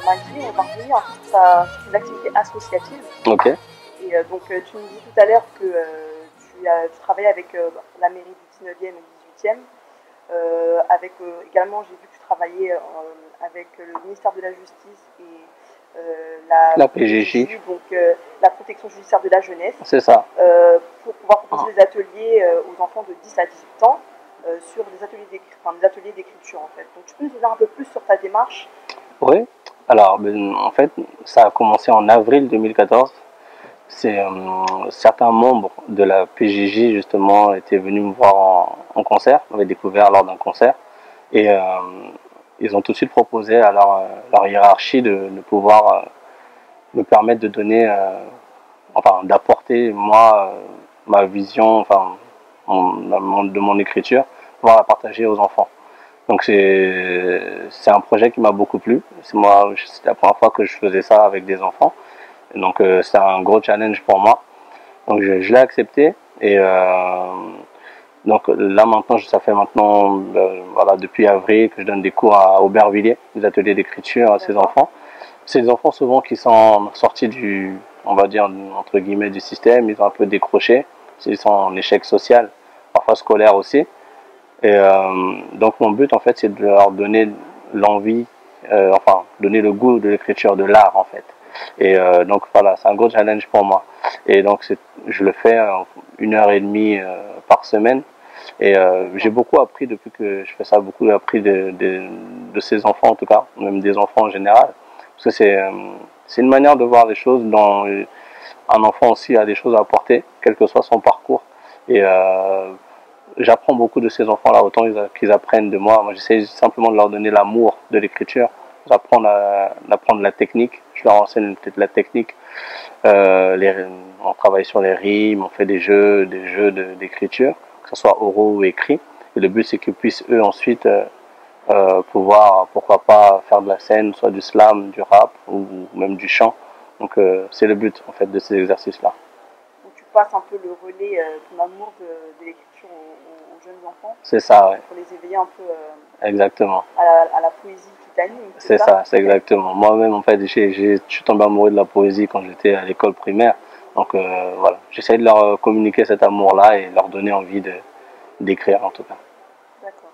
Malgré, on va revenir sur tes activités associatives. Ok. Et donc, tu me dis tout à l'heure que tu travaillais avec la mairie du 19e et du 18e. Également, j'ai vu que tu travaillais avec le ministère de la Justice et la PJJ, donc la protection judiciaire de la jeunesse. C'est ça. Pour pouvoir proposer des ateliers aux enfants de 10 à 18 ans sur des ateliers d'écriture en fait. Donc, tu peux nous dire un peu plus sur ta démarche? Oui. Alors, en fait, ça a commencé en avril 2014. C'est certains membres de la PJJ justement étaient venus me voir en concert. On m'avait découvert lors d'un concert et ils ont tout de suite proposé à leur hiérarchie de pouvoir me permettre de donner, d'apporter moi ma vision, de mon écriture, pouvoir la partager aux enfants. Donc c'est un projet qui m'a beaucoup plu. C'était la première fois que je faisais ça avec des enfants. Donc c'est un gros challenge pour moi. Donc je l'ai accepté et donc là maintenant ça fait maintenant depuis avril que je donne des cours à Aubervilliers, des ateliers d'écriture à ces enfants. C'est des enfants souvent qui sont sortis on va dire entre guillemets du système, ils ont un peu décroché, ils sont en échec social, parfois scolaire aussi. Et donc mon but en fait c'est de leur donner l'envie, donner le goût de l'écriture, de l'art en fait. Et donc voilà, c'est un gros challenge pour moi. Et donc je le fais 1h30 par semaine. Et j'ai beaucoup appris depuis que je fais ça, beaucoup appris de ces enfants en tout cas, même des enfants en général. Parce que c'est une manière de voir les choses dont un enfant aussi a des choses à apporter, quel que soit son parcours. Et j'apprends beaucoup de ces enfants-là, autant qu'ils apprennent de moi. Moi, j'essaie simplement de leur donner l'amour de l'écriture, d'apprendre la technique. Je leur enseigne peut-être la technique. On travaille sur les rimes, on fait des jeux d'écriture, que ce soit oraux ou écrits. Et le but, c'est qu'ils puissent, eux, ensuite, pouvoir, pourquoi pas, faire de la scène, soit du slam, du rap, ou même du chant. Donc, c'est le but, en fait, de ces exercices-là. Passe un peu le relais, ton amour de l'écriture aux jeunes enfants. C'est ça, ouais. Pour les éveiller un peu exactement. À la poésie qui t'anime. C'est ça, c'est exactement. Moi-même, en fait, je suis tombé amoureux de la poésie quand j'étais à l'école primaire. Donc voilà, j'essaie de leur communiquer cet amour-là et leur donner envie d'écrire en tout cas. D'accord.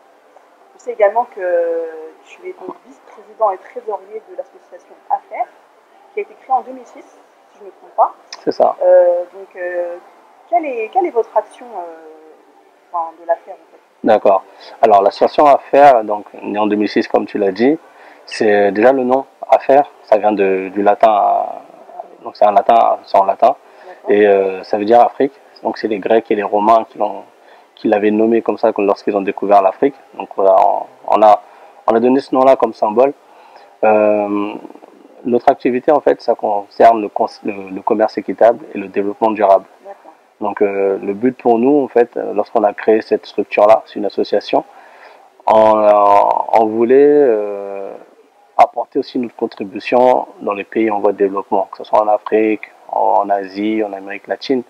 Je sais également que tu es donc vice-président et trésorier de l'association Affaires, qui a été créée en 2006, si je ne me trompe pas. C'est ça. Donc, quelle est votre action de l'affaire en fait? D'accord. Alors, l'association Affaires, donc née en 2006, comme tu l'as dit, c'est déjà le nom Affaires, ça vient du latin, donc c'est en latin, et ça veut dire Afrique. Donc, c'est les Grecs et les Romains qui l'avaient nommé comme ça lorsqu'ils ont découvert l'Afrique. Donc, voilà, on a donné ce nom-là comme symbole. Notre activité, en fait, ça concerne le commerce équitable et le développement durable. Donc, le but pour nous, en fait, lorsqu'on a créé cette structure-là, c'est une association, on voulait apporter aussi notre contribution dans les pays en voie de développement, que ce soit en Afrique, en Asie, en Amérique latine.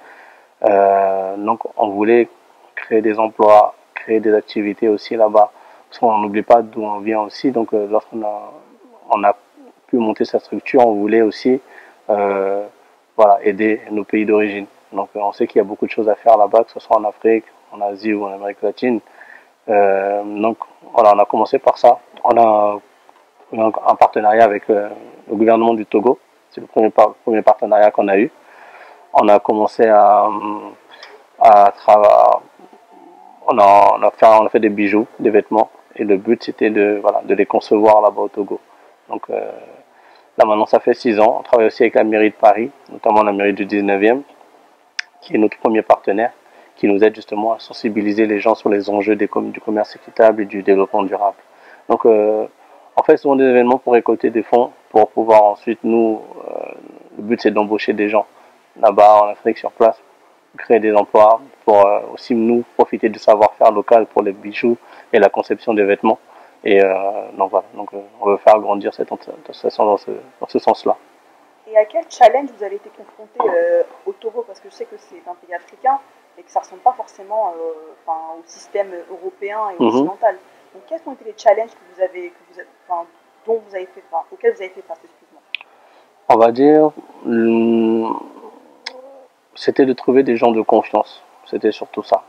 Donc, on voulait créer des emplois, créer des activités aussi là-bas, parce qu'on n'oublie pas d'où on vient aussi. Donc, lorsqu'on a pu monter cette structure, on voulait aussi aider nos pays d'origine. Donc on sait qu'il y a beaucoup de choses à faire là-bas, que ce soit en Afrique, en Asie ou en Amérique latine. Donc voilà, on a commencé par ça. On a un partenariat avec le gouvernement du Togo. C'est le premier partenariat qu'on a eu. On a commencé à travailler. On a fait des bijoux, des vêtements. Et le but c'était de les concevoir là-bas au Togo. Donc là maintenant ça fait 6 ans. On travaille aussi avec la mairie de Paris, notamment la mairie du 19e, qui est notre premier partenaire, qui nous aide justement à sensibiliser les gens sur les enjeux du commerce équitable et du développement durable. Donc on fait souvent des événements pour récolter des fonds, pour pouvoir ensuite nous Le but, c'est d'embaucher des gens là-bas en Afrique sur place, créer des emplois pour aussi nous profiter du savoir-faire local pour les bijoux et la conception des vêtements. Et donc voilà, donc, on veut faire grandir cette association dans ce sens-là. Et à quel challenge vous avez été confronté au Togo? Parce que je sais que c'est un pays africain et que ça ne ressemble pas forcément au système européen et occidental. Donc quels ont été les challenges auxquels vous avez fait face, excuse-moi? On va dire, c'était de trouver des gens de confiance. C'était surtout ça.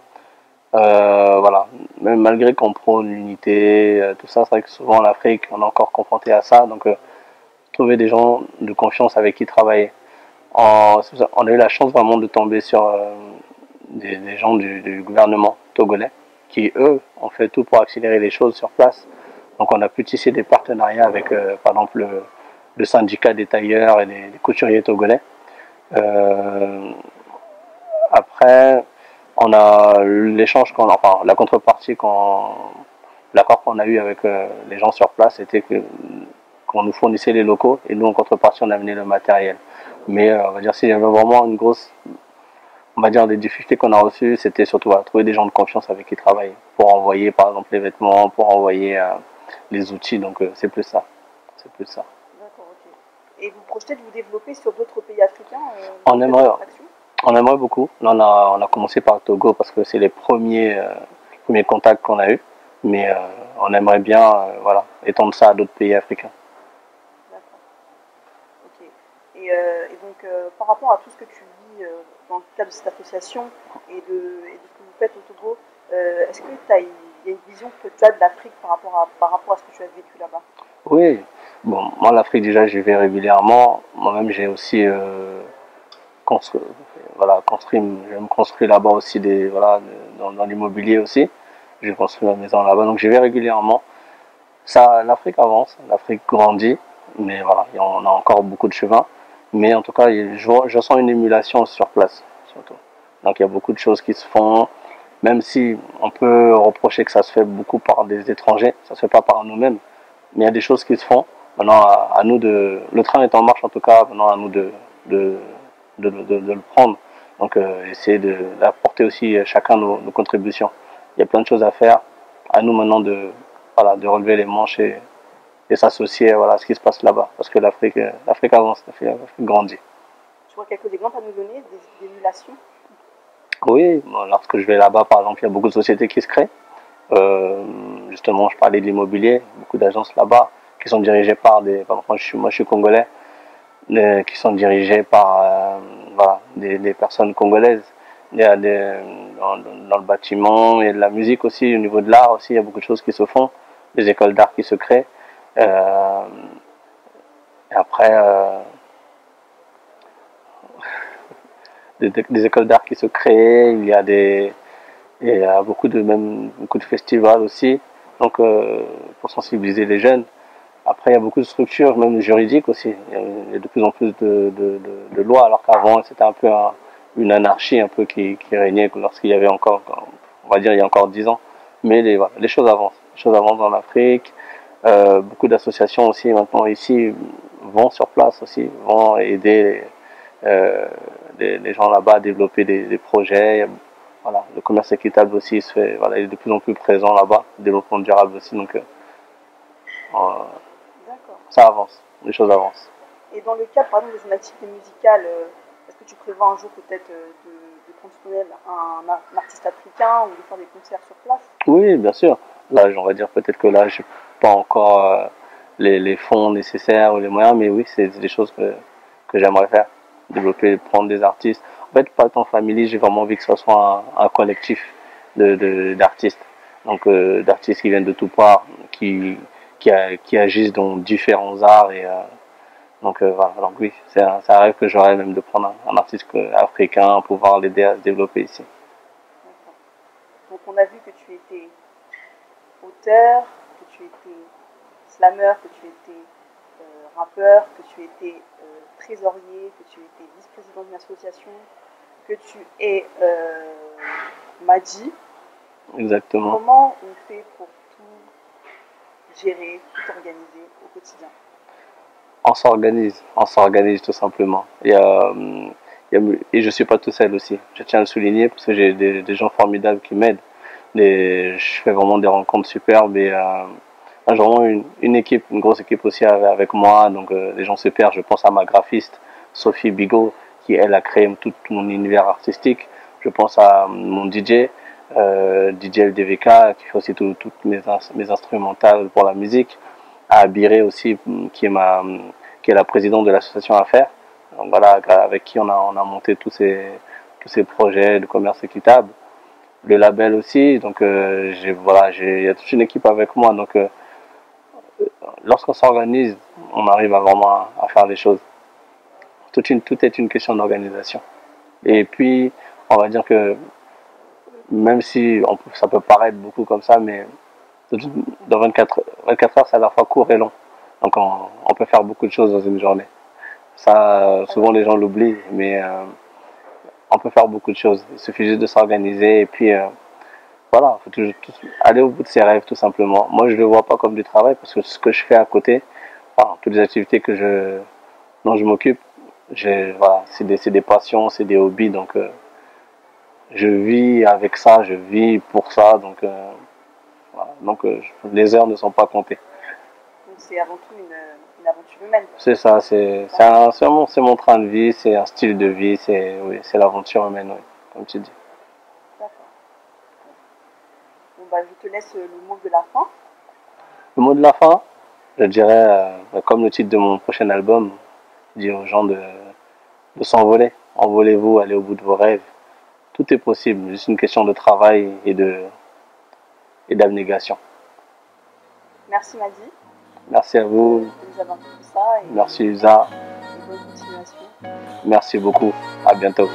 Voilà, même malgré qu'on prône l'unité, tout ça, c'est vrai que souvent en Afrique, on est encore confronté à ça. Donc, trouver des gens de confiance avec qui travailler. On a eu la chance vraiment de tomber sur des gens du gouvernement togolais qui, eux, ont fait tout pour accélérer les choses sur place. Donc, on a pu tisser des partenariats avec, par exemple, le syndicat des tailleurs et des couturiers togolais. Après, on a l'échange la contrepartie l'accord qu'on a eu avec les gens sur place, c'était qu'on nous fournissait les locaux et nous en contrepartie on a amené le matériel. Mais on va dire s'il y avait vraiment une grosse, on va dire des difficultés qu'on a reçues, c'était surtout trouver des gens de confiance avec qui travailler pour envoyer par exemple les vêtements, pour envoyer les outils. Donc c'est plus ça, c'est plus ça. D'accord, ok. Et vous projetez de vous développer sur d'autres pays africains On aimerait beaucoup. Là, on a commencé par le Togo parce que c'est les premiers contacts qu'on a eus. Mais on aimerait bien voilà, étendre ça à d'autres pays africains. D'accord. Ok. Et donc, par rapport à tout ce que tu vis dans le cadre de cette association et de ce que vous faites au Togo, est-ce qu'il y a une vision que tu as de l'Afrique par rapport à ce que tu as vécu là-bas? Oui. Bon, moi, l'Afrique, déjà, j'y vais régulièrement. Moi-même, j'ai aussi construit, j'ai me construit là-bas aussi dans l'immobilier aussi. J'ai construit ma maison là-bas, donc j'y vais régulièrement. Ça, l'Afrique avance, l'Afrique grandit, mais voilà, on a encore beaucoup de chemin. Mais en tout cas, je sens une émulation sur place, surtout. Donc il y a beaucoup de choses qui se font, même si on peut reprocher que ça se fait beaucoup par des étrangers, ça se fait pas par nous-mêmes, mais il y a des choses qui se font. Maintenant, à nous le train est en marche en tout cas, maintenant à nous de, de le prendre. Donc essayer d'apporter aussi chacun nos contributions. Il y a plein de choses à faire. À nous maintenant de relever les manches et s'associer à ce qui se passe là-bas. Parce que l'Afrique avance, l'Afrique grandit. Tu vois quelques exemples à nous donner, des émulations? Oui, lorsque je vais là-bas, par exemple, il y a beaucoup de sociétés qui se créent. Justement, je parlais de l'immobilier, beaucoup d'agences là-bas qui sont dirigées par par exemple, moi je suis congolais, qui sont dirigées par des personnes congolaises. Il y a dans le bâtiment, il y a de la musique aussi, au niveau de l'art aussi, il y a beaucoup de choses qui se font, des écoles d'art qui se créent. Et après, des écoles d'art qui se créent, il y a beaucoup de festivals aussi, donc pour sensibiliser les jeunes. Après, il y a beaucoup de structures, même juridiques aussi. Il y a de plus en plus de lois, alors qu'avant, c'était un peu une anarchie un peu qui régnait lorsqu'il y avait encore, on va dire, il y a encore 10 ans. Mais les choses avancent. Les choses avancent en Afrique. Beaucoup d'associations aussi maintenant ici vont sur place aussi, vont aider les gens là-bas à développer des projets. Voilà, le commerce équitable aussi se fait, voilà, il est de plus en plus présent là-bas, le développement durable aussi, donc ça avance, les choses avancent. Et dans le cadre, par exemple, de une activité musicale, est-ce que tu prévois un jour peut-être de transformer un artiste africain ou de faire des concerts sur place? Oui, bien sûr. Là, on va dire peut-être que là, je n'ai pas encore les fonds nécessaires ou les moyens, mais oui, c'est des choses que j'aimerais faire. Développer, prendre des artistes. En fait, pas tant famille, j'ai vraiment envie que ce soit un collectif d'artistes. Donc, d'artistes qui viennent de tout part, qui agissent dans différents arts. Et, donc, voilà. Donc, oui, c'est un rêve que j'aurais même de prendre un artiste africain, pouvoir l'aider à se développer ici. Donc, on a vu que tu étais auteur, que tu étais slammer, que tu étais rappeur, que tu étais trésorier, que tu étais vice-président d'une association, que tu es Madji. Exactement. Comment on fait pour tout gérer, tout organiser au quotidien? On s'organise tout simplement. Et je suis pas tout seul aussi. Je tiens à le souligner parce que j'ai des gens formidables qui m'aident. Je fais vraiment des rencontres superbes et j'ai vraiment une équipe, une grosse équipe aussi avec moi. Donc des gens super. Je pense à ma graphiste Sophie Bigot qui elle a créé tout mon univers artistique. Je pense à mon DJ, DJ LDVK qui fait aussi toutes mes instrumentales pour la musique. À Abiré aussi qui est la présidente de l'association Affaires. Donc voilà, avec qui on a monté tous ces projets de commerce équitable. Le label aussi, donc il y a toute une équipe avec moi. Donc lorsqu'on s'organise, on arrive à vraiment à faire les choses. Tout est une question d'organisation. Et puis, on va dire que même si ça peut paraître beaucoup comme ça, mais dans 24 heures, c'est à la fois court et long. Donc on peut faire beaucoup de choses dans une journée. Ça, souvent les gens l'oublient, mais on peut faire beaucoup de choses. Il suffit juste de s'organiser et puis voilà, il faut toujours aller au bout de ses rêves tout simplement. Moi, je ne le vois pas comme du travail parce que ce que je fais à côté, enfin, toutes les activités dont je m'occupe, voilà, c'est des passions, c'est des hobbies, donc je vis avec ça, je vis pour ça, donc, voilà, donc les heures ne sont pas comptées. Donc c'est avant tout une aventure humaine. C'est ça, c'est mon train de vie, c'est un style de vie, oui, c'est l'aventure humaine, oui, comme tu dis. D'accord. Bon, bah, je te laisse le mot de la fin. Le mot de la fin, je dirais, comme le titre de mon prochain album, je dis aux gens de s'envoler. Envolez-vous, allez au bout de vos rêves. Tout est possible, juste une question de travail et d'abnégation. Merci Madi. Merci à vous. De nous avoir dit ça. Merci Usa. Et bonne continuation. Merci beaucoup. À bientôt.